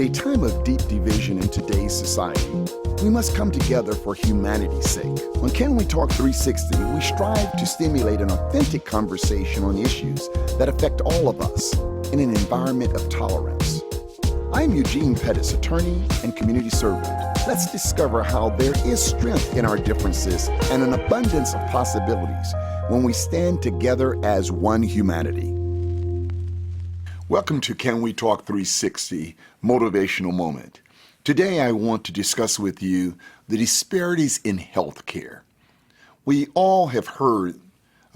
At a time of deep division in today's society, we must come together for humanity's sake. On Can We Talk 360, we strive to stimulate an authentic conversation on issues that affect all of us in an environment of tolerance. I am Eugene Pettis, attorney and community servant. Let's discover how there is strength in our differences and an abundance of possibilities when we stand together as one humanity. Welcome to Can We Talk 360 Motivational Moment. Today I want to discuss with you the disparities in healthcare. We all have heard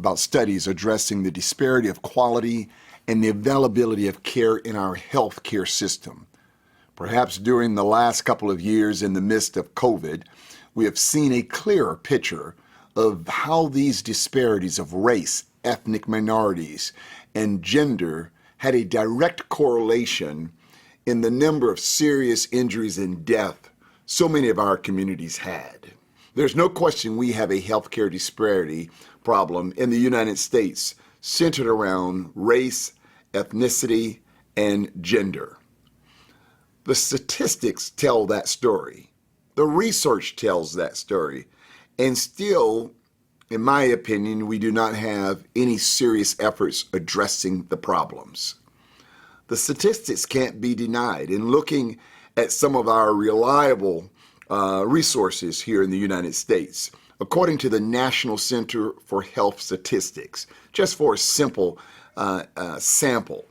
about studies addressing the disparity of quality and the availability of care in our healthcare system. Perhaps during the last couple of years in the midst of COVID, we have seen a clearer picture of how these disparities of race, ethnic minorities, and gender had a direct correlation in the number of serious injuries and death so many of our communities had. There's no question we have a healthcare disparity problem in the United States centered around race, ethnicity, and gender. The statistics tell that story. The research tells that story. And still, in my opinion, we do not have any serious efforts addressing the problems. The statistics can't be denied. In looking at some of our reliable resources here in the United States, according to the National Center for Health Statistics, just for a simple sample,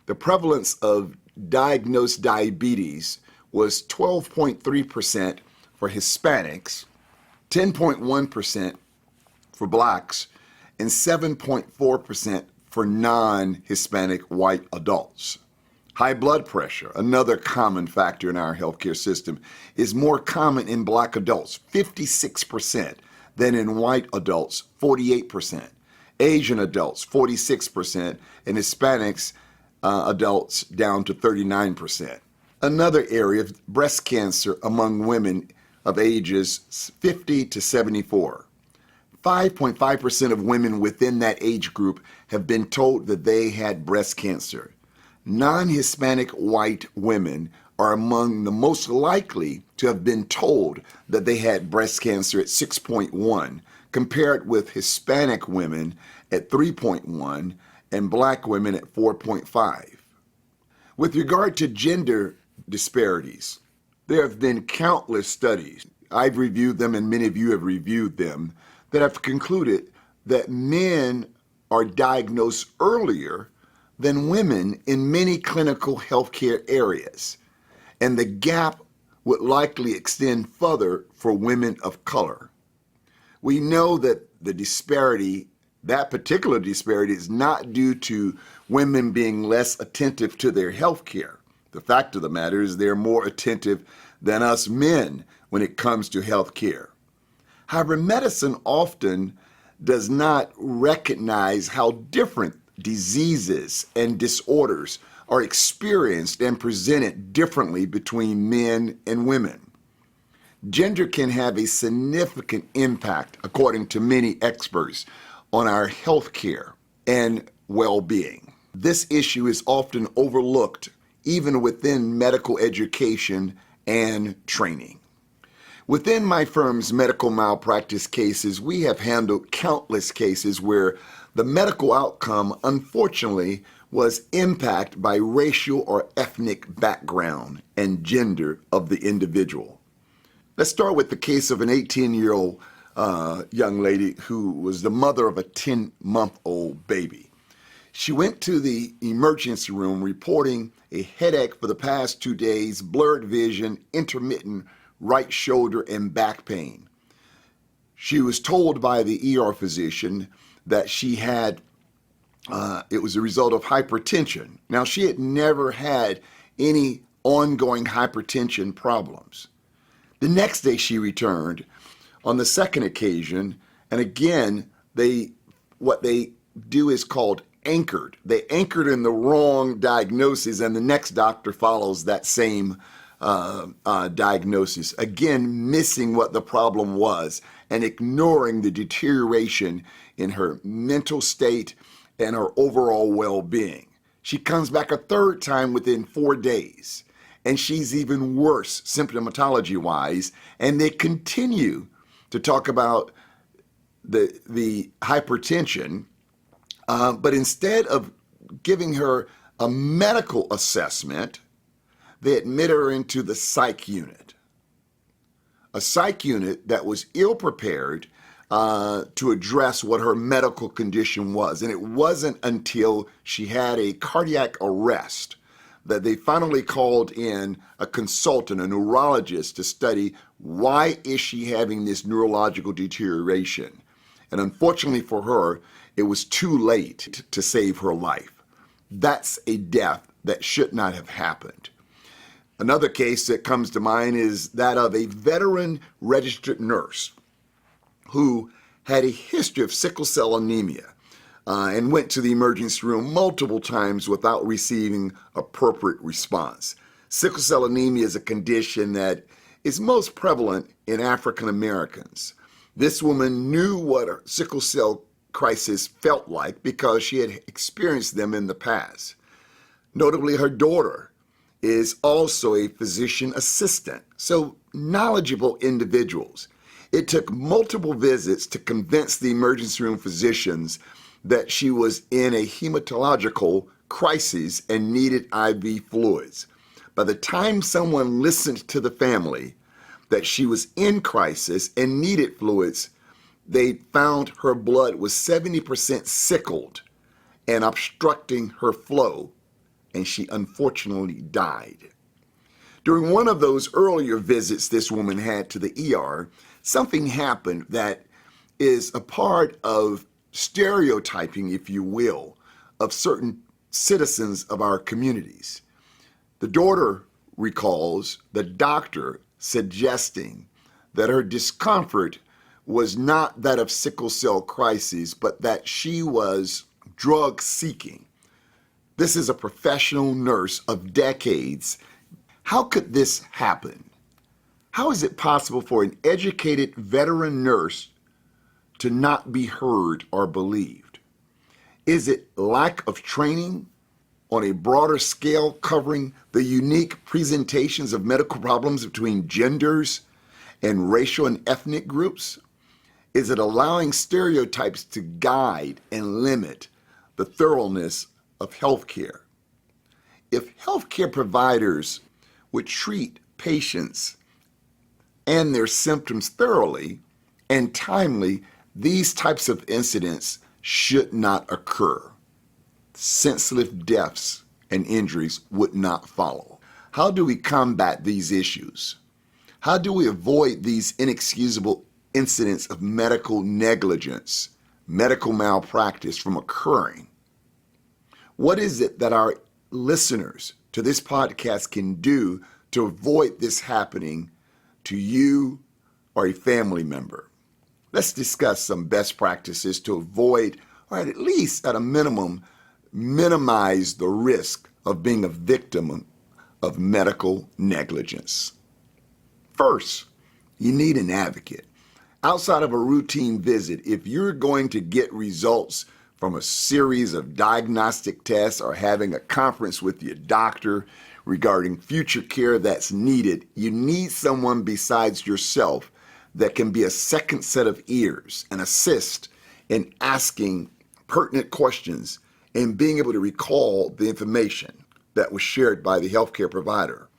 the prevalence of diagnosed diabetes was 12.3% for Hispanics, 10.1% for Blacks, and 7.4% for non-Hispanic white adults. High blood pressure, another common factor in our healthcare system, is more common in Black adults, 56%, than in white adults, 48%. Asian adults, 46%, and Hispanics adults down to 39%. Another area of breast cancer among women of ages 50 to 74. 5.5% of women within that age group have been told that they had breast cancer. Non-Hispanic white women are among the most likely to have been told that they had breast cancer at 6.1, compared with Hispanic women at 3.1 and Black women at 4.5. With regard to gender disparities, there have been countless studies. I've reviewed them and many of you have reviewed them that have concluded that men are diagnosed earlier than women in many clinical healthcare areas, and the gap would likely extend further for women of color. We know that the disparity, that particular disparity, is not due to women being less attentive to their healthcare. The fact of the matter is they're more attentive than us men when it comes to healthcare. However, medicine often does not recognize how different diseases and disorders are experienced and presented differently between men and women. Gender can have a significant impact, according to many experts, on our health care and well-being. This issue is often overlooked even within medical education and training. Within my firm's medical malpractice cases, we have handled countless cases where the medical outcome, unfortunately, was impacted by racial or ethnic background and gender of the individual. Let's start with the case of an 18-year-old young lady who was the mother of a 10-month-old baby. She went to the emergency room reporting a headache for the past 2 days, blurred vision, intermittent right shoulder, and back pain. She was told by the ER physician that she had, it was a result of hypertension. Now, she had never had any ongoing hypertension problems. The next day she returned on the second occasion, and again, what they do is called anchored. They anchored in the wrong diagnosis, and the next doctor follows that same diagnosis, again missing what the problem was and ignoring the deterioration in her mental state and her overall well-being. She comes back a third time within 4 days, and she's even worse symptomatology-wise, and they continue to talk about the hypertension, but instead of giving her a medical assessment, they admit her into the psych unit. A psych unit that was ill-prepared to address what her medical condition was. And it wasn't until she had a cardiac arrest that they finally called in a consultant, a neurologist, to study why is she having this neurological deterioration. And unfortunately for her, it was too late to save her life. That's a death that should not have happened. Another case that comes to mind is that of a veteran registered nurse who had a history of sickle cell anemia and went to the emergency room multiple times without receiving appropriate response. Sickle cell anemia is a condition that is most prevalent in African Americans. This woman knew what a sickle cell crisis felt like because she had experienced them in the past. Notably, her daughter is also a physician assistant, so knowledgeable individuals. It took multiple visits to convince the emergency room physicians that she was in a hematological crisis and needed IV fluids. By the time someone listened to the family that she was in crisis and needed fluids, they found her blood was 70% sickled and obstructing her flow, and she unfortunately died. During one of those earlier visits this woman had to the ER, something happened that is a part of stereotyping, if you will, of certain citizens of our communities. The daughter recalls the doctor suggesting that her discomfort was not that of sickle cell crisis, but that she was drug seeking. This is a professional nurse of decades. How could this happen? How is it possible for an educated veteran nurse to not be heard or believed? Is it lack of training on a broader scale covering the unique presentations of medical problems between genders and racial and ethnic groups? Is it allowing stereotypes to guide and limit the thoroughness of healthcare? If healthcare providers would treat patients and their symptoms thoroughly and timely, these types of incidents should not occur. Senseless deaths and injuries would not follow. How do we combat these issues? How do we avoid these inexcusable incidents of medical negligence, medical malpractice from occurring? What is it that our listeners to this podcast can do to avoid this happening to you or a family member? Let's discuss some best practices to avoid, or at least at a minimum, minimize the risk of being a victim of medical negligence. First, you need an advocate. Outside of a routine visit, if you're going to get results from a series of diagnostic tests or having a conference with your doctor regarding future care that's needed, you need someone besides yourself that can be a second set of ears and assist in asking pertinent questions and being able to recall the information that was shared by the healthcare provider.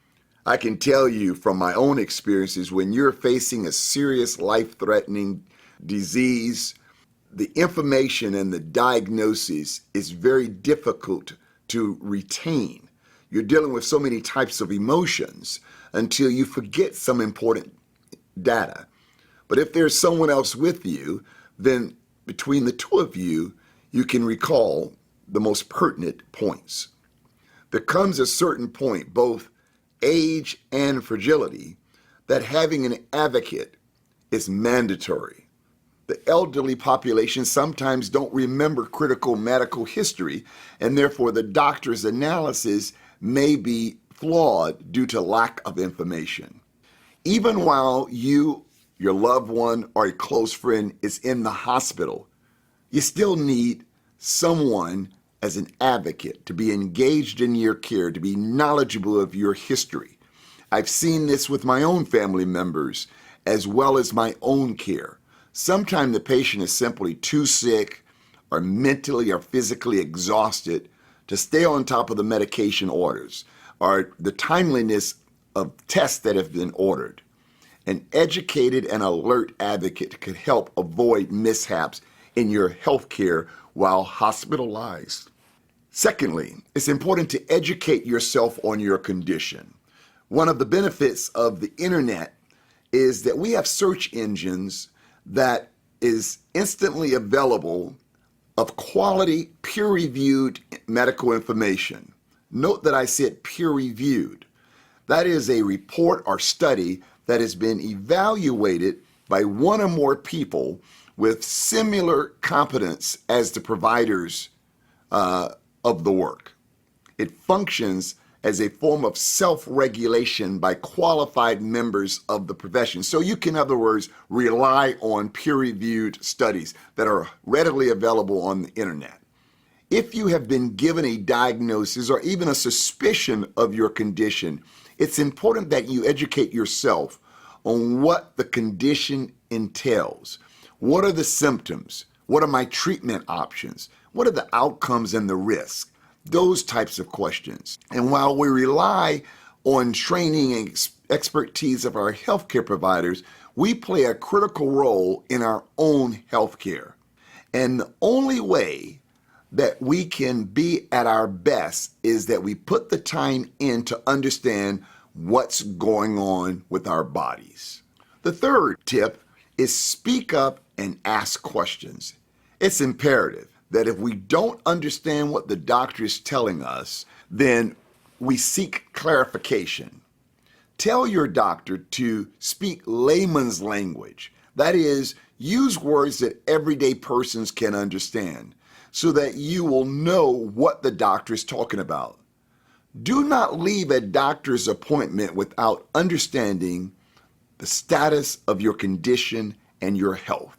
I can tell you from my own experiences, when you're facing a serious life-threatening disease, the information and the diagnosis is very difficult to retain. You're dealing with so many types of emotions until you forget some important data. But if there's someone else with you, then between the two of you, you can recall the most pertinent points. There comes a certain point, both age and fragility, that having an advocate is mandatory. The elderly population sometimes don't remember critical medical history, and therefore the doctor's analysis may be flawed due to lack of information. Even while you, your loved one, or a close friend is in the hospital, you still need someone as an advocate, to be engaged in your care, to be knowledgeable of your history. I've seen this with my own family members as well as my own care. Sometimes the patient is simply too sick or mentally or physically exhausted to stay on top of the medication orders or the timeliness of tests that have been ordered. An educated and alert advocate could help avoid mishaps in your health care while hospitalized. Secondly, it's important to educate yourself on your condition. One of the benefits of the internet is that we have search engines that is instantly available of quality, peer-reviewed medical information. Note that I said peer-reviewed. That is a report or study that has been evaluated by one or more people with similar competence as the providers of the work. It functions as a form of self-regulation by qualified members of the profession. So you can, in other words, rely on peer-reviewed studies that are readily available on the internet. If you have been given a diagnosis or even a suspicion of your condition, it's important that you educate yourself on what the condition entails. What are the symptoms? What are my treatment options? What are the outcomes and the risks? Those types of questions. And while we rely on training and expertise of our healthcare providers, we play a critical role in our own healthcare. And the only way that we can be at our best is that we put the time in to understand what's going on with our bodies. The third tip is speak up and ask questions. It's imperative that if we don't understand what the doctor is telling us, then we seek clarification. Tell your doctor to speak layman's language. That is, use words that everyday persons can understand so that you will know what the doctor is talking about. Do not leave a doctor's appointment without understanding the status of your condition and your health.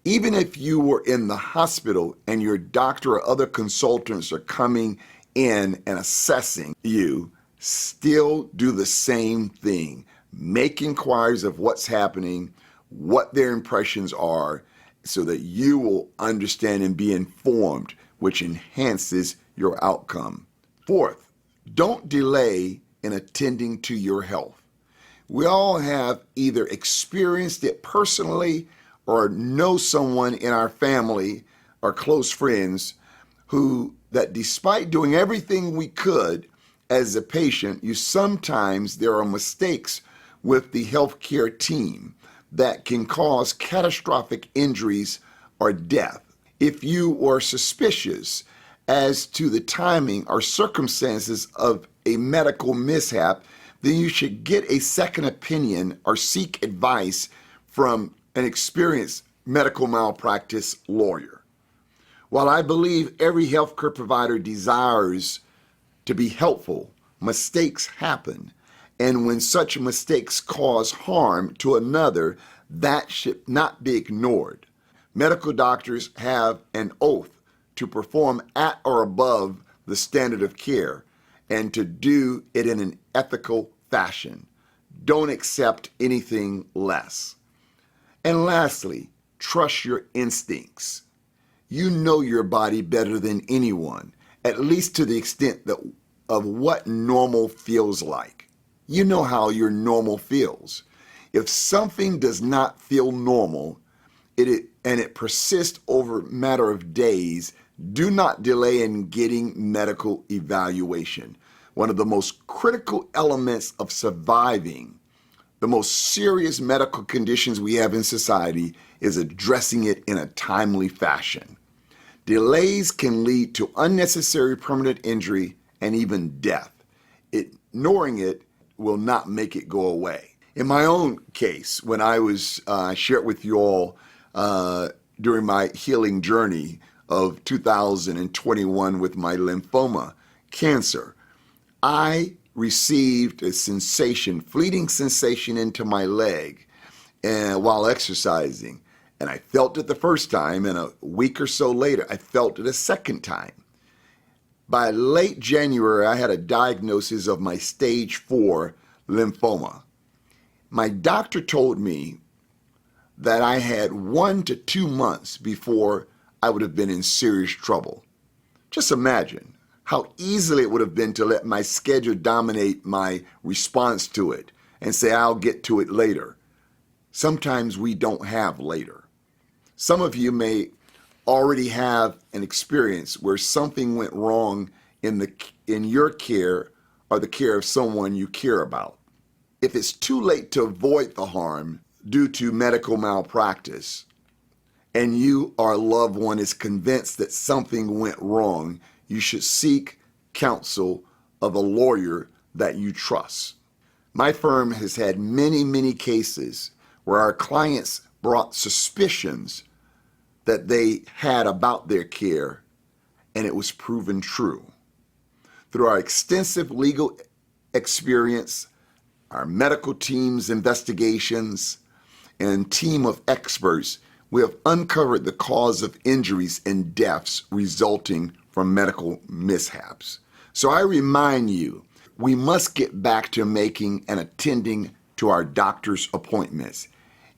Even if you were in the hospital and your doctor or other consultants are coming in and assessing you, still do the same thing. Make inquiries of what's happening, what their impressions are, so that you will understand and be informed, which enhances your outcome. Fourth, don't delay in attending to your health. We all have either experienced it personally or know someone in our family or close friends who, that despite doing everything we could as a patient, sometimes there are mistakes with the healthcare team that can cause catastrophic injuries or death. If you are suspicious as to the timing or circumstances of a medical mishap, then you should get a second opinion or seek advice from an experienced medical malpractice lawyer. While I believe every healthcare provider desires to be helpful, mistakes happen. And when such mistakes cause harm to another, that should not be ignored. Medical doctors have an oath to perform at or above the standard of care and to do it in an ethical fashion. Don't accept anything less. And lastly, trust your instincts. You know your body better than anyone, at least to the extent of what normal feels like. You know how your normal feels. If something does not feel normal, and it persists over a matter of days, do not delay in getting medical evaluation. One of the most critical elements of surviving the most serious medical conditions we have in society is addressing it in a timely fashion. Delays can lead to unnecessary permanent injury and even death. Ignoring it will not make it go away. In my own case, when I was shared with you all during my healing journey of 2021 with my lymphoma cancer, I received a sensation, fleeting sensation into my leg while exercising. And I felt it the first time, and a week or so later, I felt it a second time. By late January, I had a diagnosis of my stage 4 lymphoma. My doctor told me that I had 1 to 2 months before I would have been in serious trouble. Just imagine how easily it would have been to let my schedule dominate my response to it and say, I'll get to it later. Sometimes we don't have later. Some of you may already have an experience where something went wrong in your care or the care of someone you care about. If it's too late to avoid the harm due to medical malpractice, and you or a loved one is convinced that something went wrong, you should seek counsel of a lawyer that you trust. My firm has had many cases where our clients brought suspicions that they had about their care, and it was proven true. Through our extensive legal experience, our medical team's investigations, and team of experts, we have uncovered the cause of injuries and deaths resulting from medical mishaps. So I remind you, we must get back to making and attending to our doctor's appointments.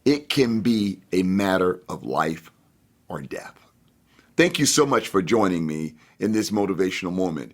It can be a matter of life or death. Thank you so much for joining me in this motivational moment.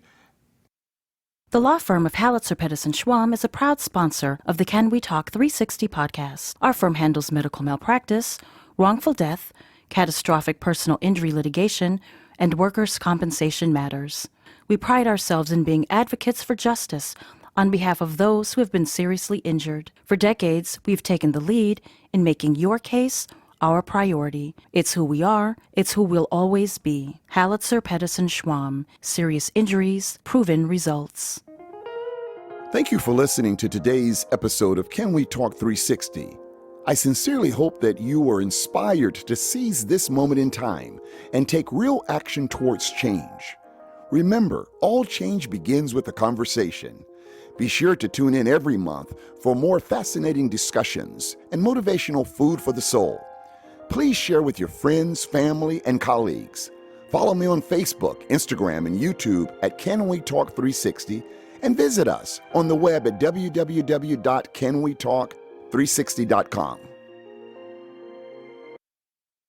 The law firm of Halitzer, Pettis & Schwam is a proud sponsor of the Can We Talk 360 podcast. Our firm handles medical malpractice, wrongful death, catastrophic personal injury litigation, and workers' compensation matters. We pride ourselves in being advocates for justice on behalf of those who have been seriously injured. For decades, we've taken the lead in making your case our priority. It's who we are. It's who we'll always be. Halitzer, Pettis & Schwam. Serious injuries, proven results. Thank you for listening to today's episode of Can We Talk 360. I sincerely hope that you were inspired to seize this moment in time and take real action towards change. Remember, all change begins with a conversation. Be sure to tune in every month for more fascinating discussions and motivational food for the soul. Please share with your friends, family, and colleagues. Follow me on Facebook, Instagram, and YouTube at Can We Talk 360, and visit us on the web at www.canwetalk360.com.